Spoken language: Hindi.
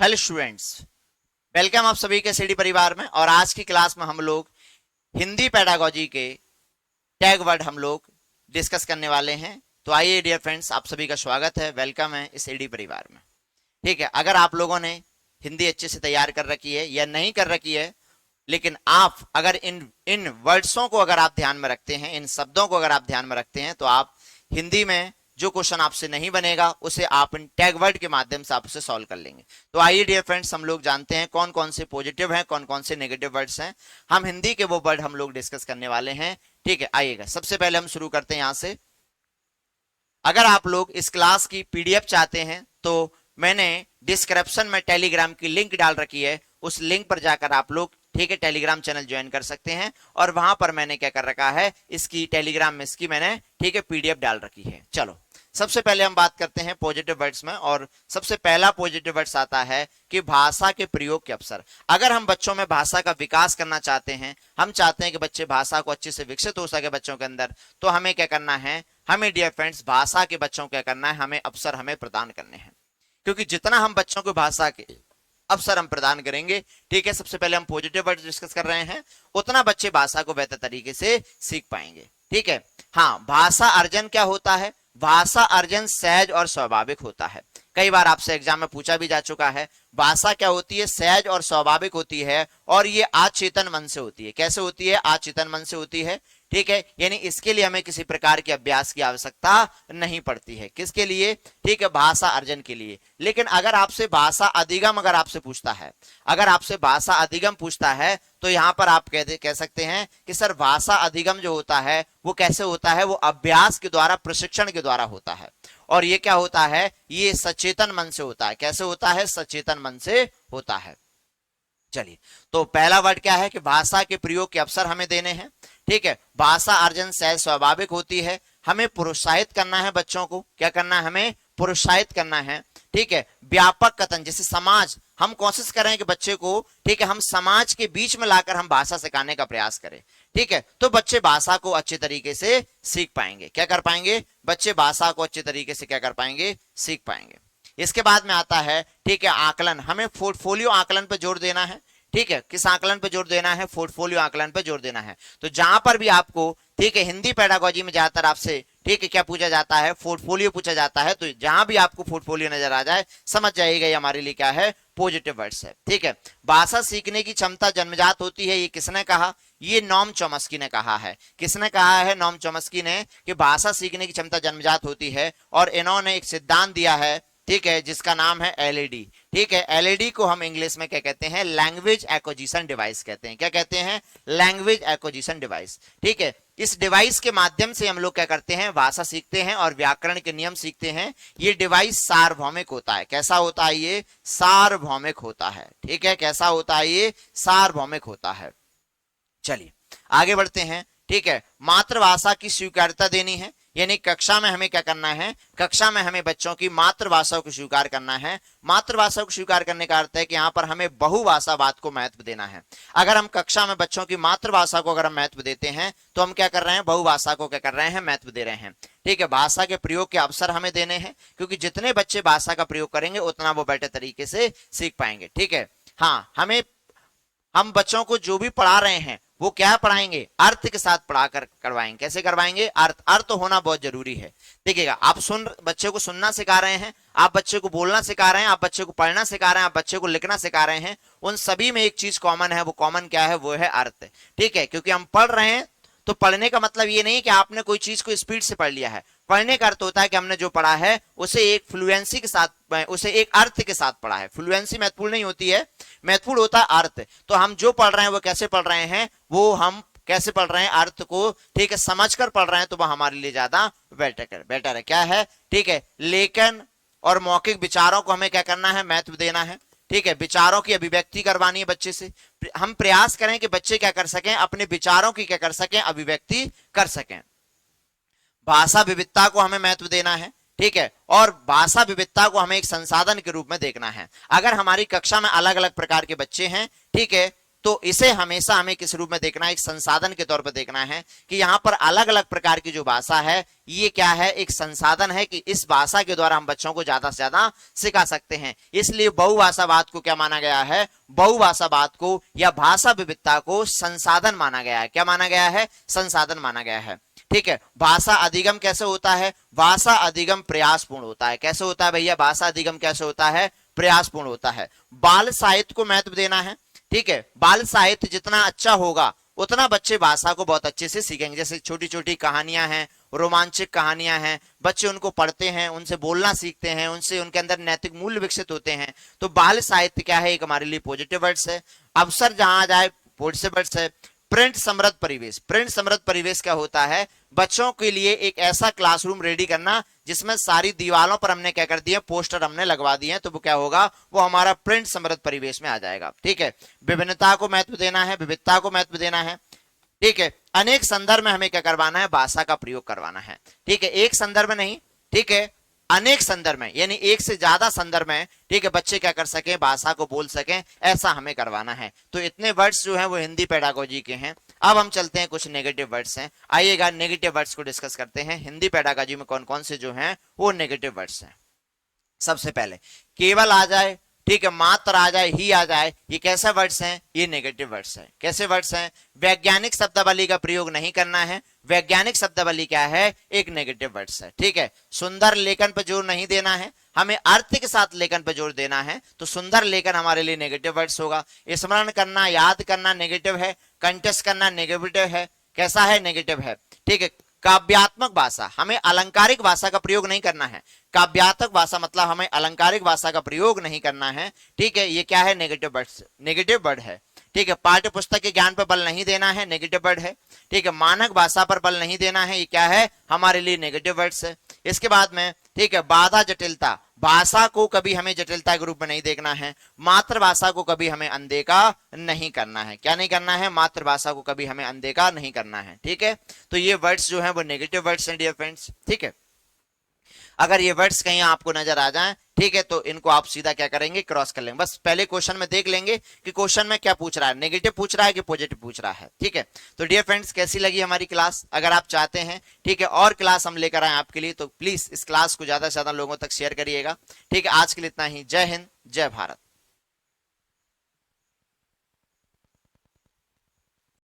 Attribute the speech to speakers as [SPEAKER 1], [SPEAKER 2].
[SPEAKER 1] हेलो स्टूडेंट्स, वेलकम आप सभी के सीडी परिवार में। और आज की क्लास में हम लोग हिंदी पेडागोजी के टैग वर्ड हम लोग डिस्कस करने वाले हैं। तो आइए डियर फ्रेंड्स, आप सभी का स्वागत है, वेलकम है इस सीडी परिवार में। ठीक है, अगर आप लोगों ने हिंदी अच्छे से तैयार कर रखी है या नहीं कर रखी है, लेकिन आप अगर इन वर्ड्सों को अगर आप ध्यान में रखते हैं, इन शब्दों को अगर आप ध्यान में रखते हैं, तो आप हिंदी में जो क्वेश्चन आपसे नहीं बनेगा उसे आप इन टैग वर्ड के माध्यम से आप उसे सॉल्व कर लेंगे। तो आइए डियर फ्रेंड्स, हम लोग जानते हैं कौन कौन से पॉजिटिव हैं, कौन कौन से नेगेटिव वर्ड्स हैं। हम हिंदी के वो वर्ड हम लोग डिस्कस करने वाले हैं। ठीक है, आइएगा, सबसे पहले हम शुरू करते हैं यहां से। अगर आप लोग इस क्लास की पीडीएफ चाहते हैं तो मैंने डिस्क्रिप्शन में टेलीग्राम की लिंक डाल रखी है, उस लिंक पर जाकर आप लोग ठीक है टेलीग्राम चैनल ज्वाइन कर सकते हैं। और वहां पर मैंने क्या कर रखा है, इसकी टेलीग्राम में इसकी मैंने ठीक है पीडीएफ डाल रखी है। चलो सबसे पहले हम बात करते हैं पॉजिटिव वर्ड्स में, और सबसे पहला पॉजिटिव वर्ड्स आता है कि भाषा के प्रयोग के अवसर। अगर हम बच्चों में भाषा का विकास करना चाहते हैं, हम चाहते हैं कि बच्चे भाषा को अच्छे से विकसित हो सके बच्चों के अंदर, तो हमें क्या करना है, हमें डियर फ्रेंड्स भाषा के बच्चों को क्या करना है, हमें अवसर हमें प्रदान करने हैं। क्योंकि जितना हम बच्चों को भाषा के अवसर हम प्रदान करेंगे, ठीक है, सबसे पहले हम पॉजिटिव वर्ड डिस्कस कर रहे हैं, उतना बच्चे भाषा को बेहतर तरीके से सीख पाएंगे। ठीक है, हाँ, भाषा अर्जन क्या होता है? भाषा अर्जन सहज और स्वाभाविक होता है। कई बार आपसे एग्जाम में पूछा भी जा चुका है, भाषा क्या होती है? सहज और स्वाभाविक होती है, और ये अचेतन मन से होती है। कैसे होती है? अचेतन मन से होती है। ठीक है, यानी इसके लिए हमें किसी प्रकार के अभ्यास की आवश्यकता नहीं पड़ती है। किसके लिए? ठीक है, भाषा अर्जन के लिए। लेकिन अगर आपसे भाषा अधिगम अगर आपसे पूछता है, अगर आपसे भाषा अधिगम पूछता है, तो यहां पर आप कह सकते हैं कि सर भाषा अधिगम जो होता है वो कैसे होता है? वो अभ्यास के द्वारा, प्रशिक्षण के द्वारा होता है। और ये क्या होता है? ये सचेतन मन से होता है। कैसे होता है? सचेतन मन से होता है। चलिए, तो पहला वर्ड क्या है कि भाषा के प्रयोग के अवसर हमें देने हैं। ठीक है, भाषा अर्जन सहज स्वाभाविक होती है। हमें प्रोत्साहित करना है बच्चों को, क्या करना है? हमें प्रोत्साहित करना है। ठीक है, व्यापक कथन, जैसे समाज, हम कोशिश करें कि बच्चे को ठीक है हम समाज के बीच में लाकर हम भाषा सिखाने का प्रयास करें। ठीक है, तो बच्चे भाषा को अच्छे तरीके से सीख पाएंगे। क्या कर पाएंगे? बच्चे भाषा को अच्छे तरीके से क्या कर पाएंगे? सीख पाएंगे। इसके बाद में आता है ठीक है आकलन। हमें पोर्टफोलियो आकलन पर जोर देना है। ठीक है, किस आकलन पर जोर देना है? पोर्टफोलियो आकलन पर जोर देना है। तो जहां पर भी आपको ठीक है हिंदी पेडागोजी में ज्यादातर आपसे ठीक है क्या पूछा जाता है? पोर्टफोलियो पूछा जाता है। तो जहां भी आपको पोर्टफोलियो नजर आ जाए, समझ जाइएगा ये हमारे लिए क्या है? पॉजिटिव वर्ड्स है। ठीक है, भाषा सीखने की क्षमता जन्मजात होती है। ये किसने कहा? ये नॉम चॉम्स्की ने कहा है। किसने कहा है? नॉम चॉम्स्की ने, कि भाषा सीखने की क्षमता जन्मजात होती है। और इन्होंने एक सिद्धांत दिया है, ठीक है, जिसका नाम है एलईडी। ठीक है, एलईडी को हम इंग्लिश में क्या कहते हैं? लैंग्वेज एक्विजिशन डिवाइस कहते हैं। क्या कहते हैं? Language acquisition device. ठीक है, इस डिवाइस के माध्यम से हम लोग क्या करते हैं? भाषा सीखते हैं और व्याकरण के नियम सीखते हैं। ये डिवाइस सार्वभौमिक होता है। कैसा होता है? ये सार्वभौमिक होता है। ठीक है, कैसा होता है? ये सार्वभौमिक होता है। चलिए आगे बढ़ते हैं। ठीक है, मातृभाषा की स्वीकार्यता देनी है, यानी कक्षा में हमें क्या करना है? कक्षा में हमें बच्चों की मातृभाषा को स्वीकार करना है। मातृभाषा को स्वीकार करने का अर्थ है कि यहाँ पर हमें बहुभाषावाद को महत्व देना है। अगर हम कक्षा में बच्चों की मातृभाषा को अगर हम महत्व देते हैं, तो हम क्या कर रहे हैं? बहुभाषा को क्या कर रहे हैं? महत्व दे रहे हैं। ठीक है, भाषा के प्रयोग के अवसर हमें देने हैं, क्योंकि जितने बच्चे भाषा का प्रयोग करेंगे उतना वो बेहतर तरीके से सीख पाएंगे। ठीक है, हाँ, हम बच्चों को जो भी पढ़ा रहे हैं वो क्या पढ़ाएंगे? अर्थ के साथ पढ़ा कर करवाएंगे। कैसे करवाएंगे? अर्थ होना बहुत जरूरी है। देखिएगा, आप बच्चे को सुनना सिखा रहे हैं, आप बच्चे को बोलना सिखा रहे हैं, आप बच्चे को पढ़ना सिखा रहे हैं, आप बच्चे को लिखना सिखा रहे हैं। उन सभी में एक चीज कॉमन है। वो कॉमन क्या है? वो है अर्थ। ठीक है, क्योंकि हम पढ़ रहे हैं, तो पढ़ने का मतलब ये नहीं कि आपने कोई चीज को स्पीड से पढ़ लिया है। पढ़ने का अर्थ होता है कि हमने जो पढ़ा है उसे एक फ्लुएंसी के साथ, उसे एक अर्थ के साथ पढ़ा है। फ्लुएंसी महत्वपूर्ण नहीं होती है, महत्वपूर्ण होता है अर्थ। तो हम जो पढ़ रहे हैं वो कैसे पढ़ रहे हैं? वो हम कैसे पढ़ रहे हैं? अर्थ को ठीक है समझकर पढ़ रहे हैं, तो वह हमारे लिए ज्यादा बेटर है। क्या है? ठीक है, लेखन और मौखिक विचारों को हमें क्या करना है? महत्व देना है। ठीक है, विचारों की अभिव्यक्ति करवानी है बच्चे से। हम प्रयास करें कि बच्चे क्या कर सकें? अपने विचारों की क्या कर सकें? अभिव्यक्ति कर सकें। भाषा विविधता को हमें महत्व देना है। ठीक है, और भाषा विविधता को हमें एक संसाधन के रूप में देखना है। अगर हमारी कक्षा में अलग अलग प्रकार के बच्चे हैं, ठीक है, तो इसे हमेशा हमें किस रूप में देखना है, एक संसाधन के तौर पर देखना है कि यहाँ पर अलग अलग प्रकार की जो भाषा है ये क्या है, एक संसाधन है कि इस भाषा के द्वारा हम बच्चों को ज्यादा से ज्यादा सिखा सकते हैं। इसलिए बहुभाषावाद को क्या माना गया है, बहुभाषावाद को या भाषा विविधता को संसाधन माना गया है। क्या माना गया है, संसाधन माना गया है। ठीक है, भाषा अधिगम कैसे होता है, भाषा अधिगम प्रयासपूर्ण होता है। कैसे होता है भैया, भाषा अधिगम कैसे होता है, प्रयासपूर्ण होता है। बाल साहित्य को महत्व देना है। ठीक है, बाल साहित्य जितना अच्छा होगा उतना बच्चे भाषा को बहुत अच्छे से सीखेंगे। जैसे छोटी छोटी कहानियां हैं, रोमांचक कहानियां हैं, बच्चे उनको पढ़ते हैं, उनसे बोलना सीखते हैं, उनसे उनके अंदर नैतिक मूल्य विकसित होते हैं। तो बाल साहित्य क्या है, एक हमारे लिए पॉजिटिव वर्ड्स है। अवसर जहां जाए पॉजिटिव वर्ड्स है। प्रिंट समृद्ध परिवेश, प्रिंट समृद्ध परिवेश क्या होता है, बच्चों के लिए एक ऐसा क्लासरूम रेडी करना जिसमें सारी दीवारों पर हमने क्या कर दिया, पोस्टर हमने लगवा दिए हैं, तो वो क्या होगा, वो हमारा प्रिंट समृद्ध परिवेश में आ जाएगा। ठीक है, विभिन्नता को महत्व देना है, विविधता को महत्व देना है। ठीक है, अनेक संदर्भ में हमें क्या करवाना है, भाषा का प्रयोग करवाना है। ठीक है, एक संदर्भ में नहीं, ठीक है, अनेक संदर्भ में, यानी एक से ज्यादा संदर्भ में, ठीक है, बच्चे क्या कर सकें, भाषा को बोल सकें, ऐसा हमें करवाना है। तो इतने वर्ड्स जो हैं वो हिंदी पेडागोजी के हैं। अब हम चलते हैं, कुछ नेगेटिव वर्ड्स हैं। आइएगा नेगेटिव वर्ड्स को डिस्कस करते हैं। हिंदी पेडागोजी में कौन कौन से जो हैं वो नेगेटिव वर्ड्स हैं। सबसे पहले केवल आ जाए, ठीक है, मात्र आ जाए, ही आ जाए, ये कैसे वर्ड्स हैं, ये नेगेटिव वर्ड्स हैं। कैसे वर्ड्स हैं, वैज्ञानिक शब्दावली का प्रयोग नहीं करना है। वैज्ञानिक शब्दावली क्या है, एक नेगेटिव वर्ड्स है। ठीक है, सुंदर लेखन पर जोर नहीं देना है, हमें अर्थ के साथ लेखन पर जोर देना है। तो सुंदर लेखन हमारे लिए नेगेटिव वर्ड्स होगा। स्मरण करना, याद करना नेगेटिव है। कंठस्थ करना नेगेटिव है। कैसा है, नेगेटिव है। ठीक है, काव्यात्मक भाषा, हमें अलंकारिक भाषा का प्रयोग नहीं करना है। काव्यात्मक भाषा मतलब हमें अलंकारिक भाषा का प्रयोग नहीं करना है। ठीक है, ये क्या है, नेगेटिव वर्ड्स, नेगेटिव वर्ड है। ठीक है, पाठ्य पुस्तक के ज्ञान पर बल नहीं देना है, नेगेटिव वर्ड है। ठीक है, मानक भाषा पर बल नहीं देना है, ये क्या है, हमारे लिए नेगेटिव वर्ड्स है। इसके बाद में, ठीक है, बाधा जटिलता, भाषा को कभी हमें जटिलता के रूप में नहीं देखना है। मातृभाषा को कभी हमें अनदेखा नहीं करना है। क्या नहीं करना है, मातृभाषा को कभी हमें अनदेखा नहीं करना है। ठीक है, तो ये वर्ड्स जो है वो नेगेटिव वर्ड्स हैं डियर फ्रेंड्स। ठीक है, अगर ये वर्ड्स कहीं आपको नजर आ जाएं, ठीक है, तो इनको आप सीधा क्या करेंगे, क्रॉस कर लेंगे। बस पहले क्वेश्चन में देख लेंगे कि क्वेश्चन में क्या पूछ रहा है, नेगेटिव पूछ रहा है कि पॉजिटिव पूछ रहा है। ठीक है, तो डियर फ्रेंड्स कैसी लगी हमारी क्लास, अगर आप चाहते हैं, ठीक है, और क्लास हम लेकर आए आपके लिए, तो प्लीज इस क्लास को ज्यादा से ज्यादा लोगों तक शेयर करिएगा। ठीक है, आज के लिए इतना ही। जय हिंद, जय भारत।